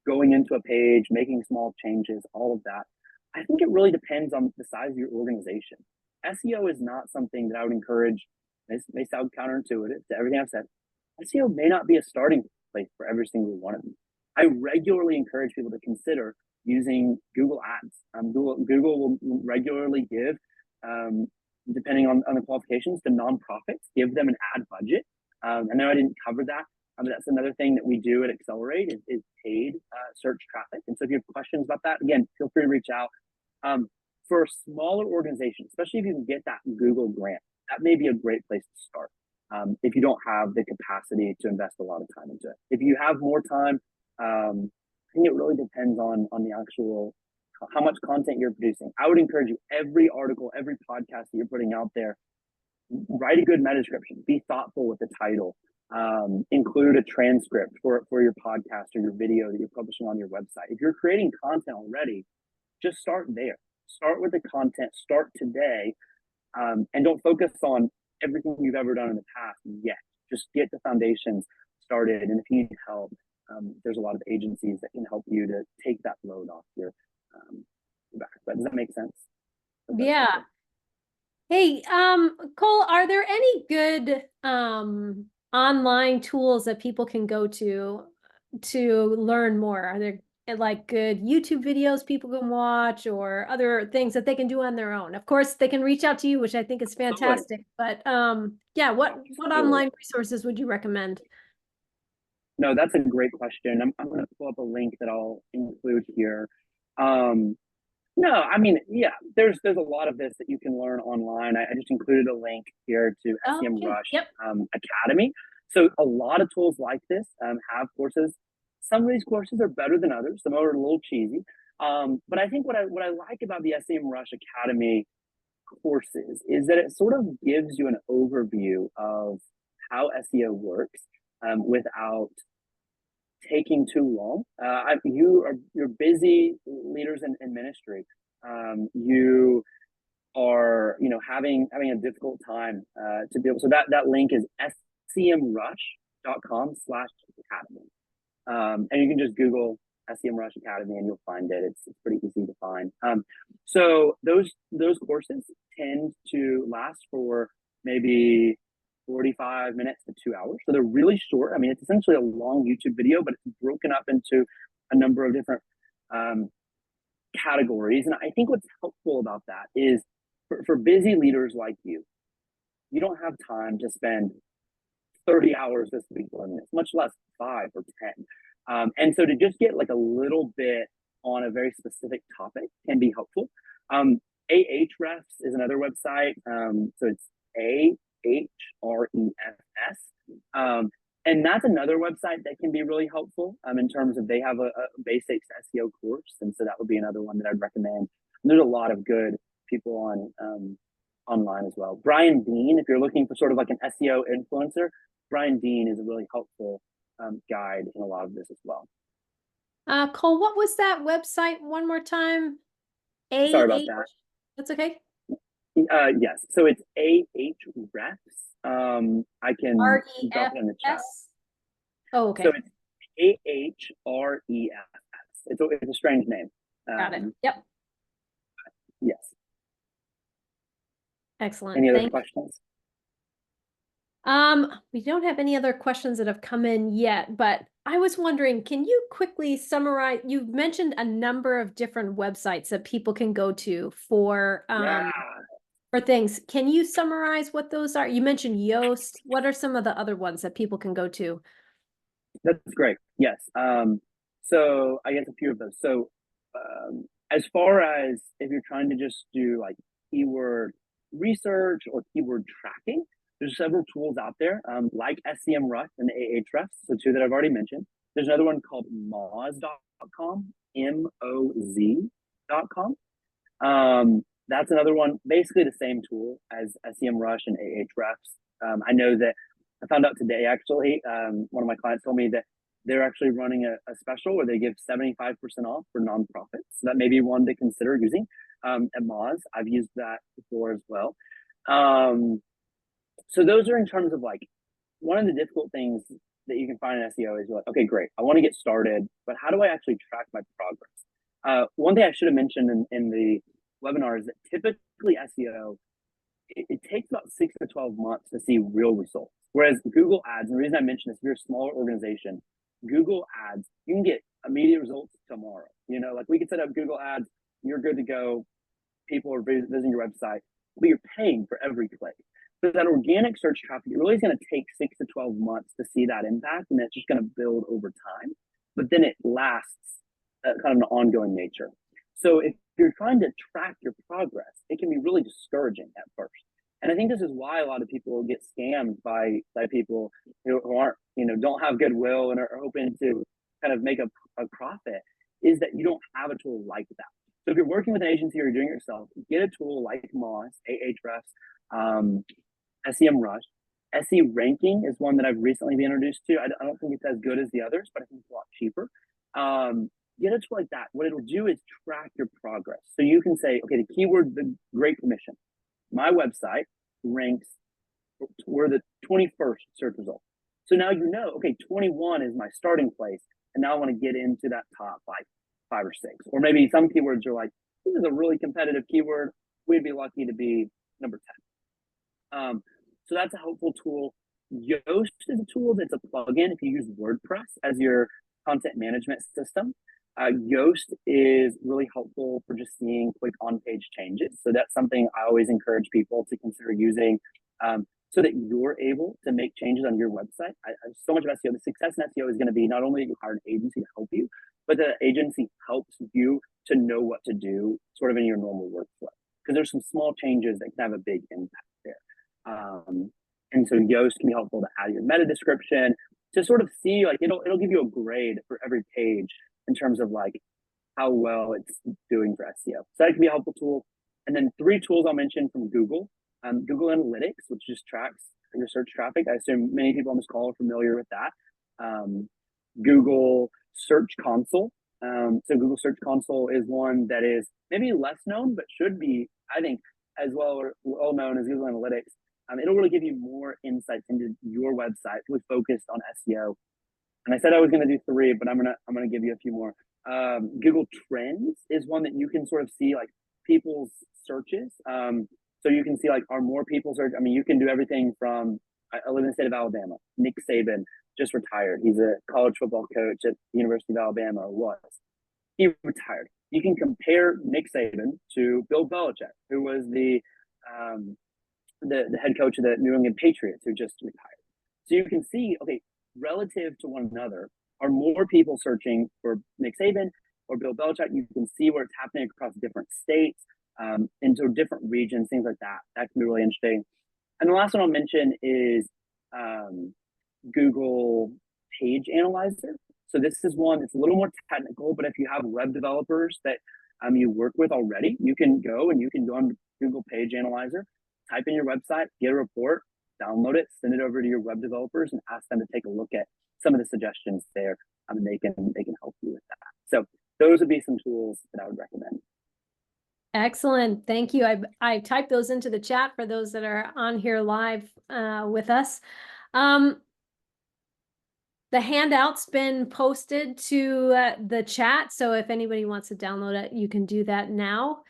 going into a page, making small changes, all of that, I think it really depends on the size of your organization. SEO is not something that I would encourage. This may sound counterintuitive to everything I've said. SEO may not be a starting place for every single one of them. I regularly encourage people to consider using Google Ads. Google will regularly give, depending on the qualifications, to nonprofits, give them an ad budget. I know I didn't cover that, but that's another thing that we do at Accelerate is paid search traffic. And so if you have questions about that, again, feel free to reach out. For a smaller organization, especially if you can get that Google grant, that may be a great place to start if you don't have the capacity to invest a lot of time into it. If you have more time, I think it really depends on the actual, how much content you're producing. I would encourage you, every article, every podcast that you're putting out there, write a good meta description, be thoughtful with the title, include a transcript for your podcast or your video that you're publishing on your website. If you're creating content already, just start there. Start with the content, start today, and don't focus on everything you've ever done in the past yet. Just get the foundations started, and if you need help, there's a lot of agencies that can help you to take that load off your back. But does that make sense? Yeah. Hey, Cole, are there any good online tools that people can go to learn more? Are there like good YouTube videos people can watch or other things that they can do on their own? Of course, they can reach out to you, which I think is fantastic. But yeah, what online resources would you recommend? No, that's a great question. I'm going to pull up a link that I'll include here. No, I mean, yeah, there's a lot of this that you can learn online. I just included a link here to SEMrush Academy. So a lot of tools like this have courses. Some of these courses are better than others. Some are a little cheesy. But I think what I like about the SEMrush Academy courses is that it sort of gives you an overview of how SEO works without taking too long. You're busy leaders in ministry. You are having a difficult time to be able. So that link is semrush.com/academy, and you can just Google SEMrush Academy and you'll find it. It's pretty easy to find. So those courses tend to last for maybe 45 minutes to 2 hours. So they're really short. I mean, it's essentially a long YouTube video, but it's broken up into a number of different um, categories. And I think what's helpful about that is for busy leaders like you don't have time to spend 30 hours this week learning this, much less 5 or 10. And so to just get like a little bit on a very specific topic can be helpful. Ahrefs is another website. So it's Ahrefs. And that's another website that can be really helpful in terms of they have a basics SEO course. And so that would be another one that I'd recommend. And there's a lot of good people on online as well. Brian Dean, if you're looking for sort of like an SEO influencer, Brian Dean is a really helpful guide in a lot of this as well. Cole, what was that website one more time? Sorry about that. That's okay. Yes, so it's Ahrefs. I can drop it in the chat. Oh, okay. So it's Ahrefs. It's a strange name. Got it. Yep. Yes. Excellent. Any other questions? We don't have any other questions that have come in yet, but I was wondering, can you quickly summarize? You've mentioned a number of different websites that people can go to for things. Can you summarize what those are? You mentioned Yoast. What are some of the other ones that people can go to? That's great. Yes. So I guess a few of those. So as far as if you're trying to just do like keyword research or keyword tracking, there's several tools out there like SEMrush and Ahrefs, so two that I've already mentioned. There's another one called Moz.com, Moz.com. That's another one, basically the same tool as SEMrush and Ahrefs. I know that I found out today, actually, one of my clients told me that they're actually running a special where they give 75% off for nonprofits. So that may be one to consider using at Moz. I've used that before as well. So those are in terms of like, one of the difficult things that you can find in SEO is you're like, okay, great, I want to get started, but how do I actually track my progress? One thing I should have mentioned in the webinar is that typically SEO, it takes about 6 to 12 months to see real results. Whereas Google Ads, and the reason I mention this, if you're a smaller organization, Google Ads, you can get immediate results tomorrow. You know, like we could set up Google Ads, you're good to go. People are visiting your website, but you're paying for every click. So that organic search traffic, it really is going to take 6 to 12 months to see that impact, and it's just going to build over time. But then it lasts kind of an ongoing nature. So if you're trying to track your progress, it can be really discouraging at first. And I think this is why a lot of people get scammed by people who aren't, don't have goodwill and are hoping to kind of make a profit, is that you don't have a tool like that. So if you're working with an agency or you're doing it yourself, get a tool like Moz, Ahrefs, SEMrush. SE Ranking is one that I've recently been introduced to. I don't think it's as good as the others, but I think it's a lot cheaper. Get a tool like that. What it'll do is track your progress. So you can say, okay, the keyword, the Great Commission. My website ranks, we're the 21st search result. So now you know, okay, 21 is my starting place, and now I want to get into that top like 5 or 6. Or maybe some keywords are like, this is a really competitive keyword. We'd be lucky to be number 10. So that's a helpful tool. Yoast is a tool that's a plugin if you use WordPress as your content management system. Yoast is really helpful for just seeing quick on-page changes. So that's something I always encourage people to consider using so that you're able to make changes on your website. So much of SEO, the success in SEO is going to be not only that you hire an agency to help you, but the agency helps you to know what to do sort of in your normal workflow. Because there's some small changes that can have a big impact there. And so Yoast can be helpful to add your meta description to sort of see, like, it'll give you a grade for every page in terms of like how well it's doing for SEO. So that can be a helpful tool. And then 3 tools I'll mention from Google. Google Analytics, which just tracks your search traffic. I assume many people on this call are familiar with that. Google Search Console. So Google Search Console is one that is maybe less known, but should be, I think, as well known as Google Analytics. It'll really give you more insights into your website, really focused on SEO. And I said I was going to do 3, but I'm gonna give you a few more. Google Trends is one that you can sort of see like people's searches. So you can see like, are more people search? I mean, you can do everything from I live in the state of Alabama. Nick Saban just retired. He's a college football coach at the University of Alabama, or was. He retired. You can compare Nick Saban to Bill Belichick, who was the head coach of the New England Patriots, who just retired. So you can see, okay, relative to one another, are more people searching for Nick Saban or Bill Belichick? You can see where it's happening across different states, into different regions, things like that. That can be really interesting. And the last one I'll mention is Google Page Analyzer. So this is one that's a little more technical, but if you have web developers that you work with already, you can go on Google Page Analyzer, type in your website, get a report, download it, send it over to your web developers, and ask them to take a look at some of the suggestions there, and they can help you with that. So those would be some tools that I would recommend. Excellent. Thank you. I typed those into the chat for those that are on here live with us. The handout's been posted to the chat, so if anybody wants to download it, you can do that now.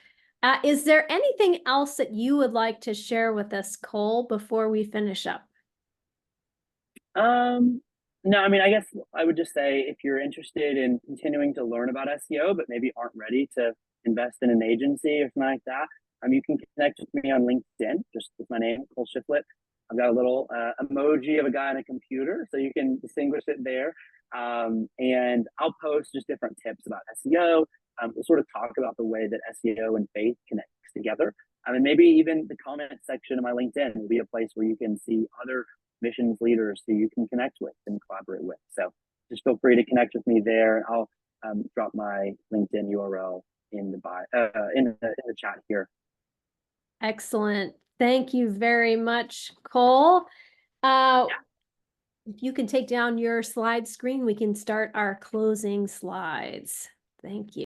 Is there anything else that you would like to share with us, Cole, before we finish up? No, I mean, I guess I would just say if you're interested in continuing to learn about SEO, but maybe aren't ready to invest in an agency or something like that, you can connect with me on LinkedIn, just with my name, Cole Shiflet. I've got a little emoji of a guy on a computer, so you can distinguish it there. And I'll post just different tips about SEO. We'll sort of talk about the way that SEO and faith connects together. And maybe even the comment section of my LinkedIn will be a place where you can see other missions leaders who you can connect with and collaborate with. So just feel free to connect with me there. I'll drop my LinkedIn URL in the bio, in the chat here. Excellent. Thank you very much, Cole. If you can take down your slide screen, we can start our closing slides. Thank you.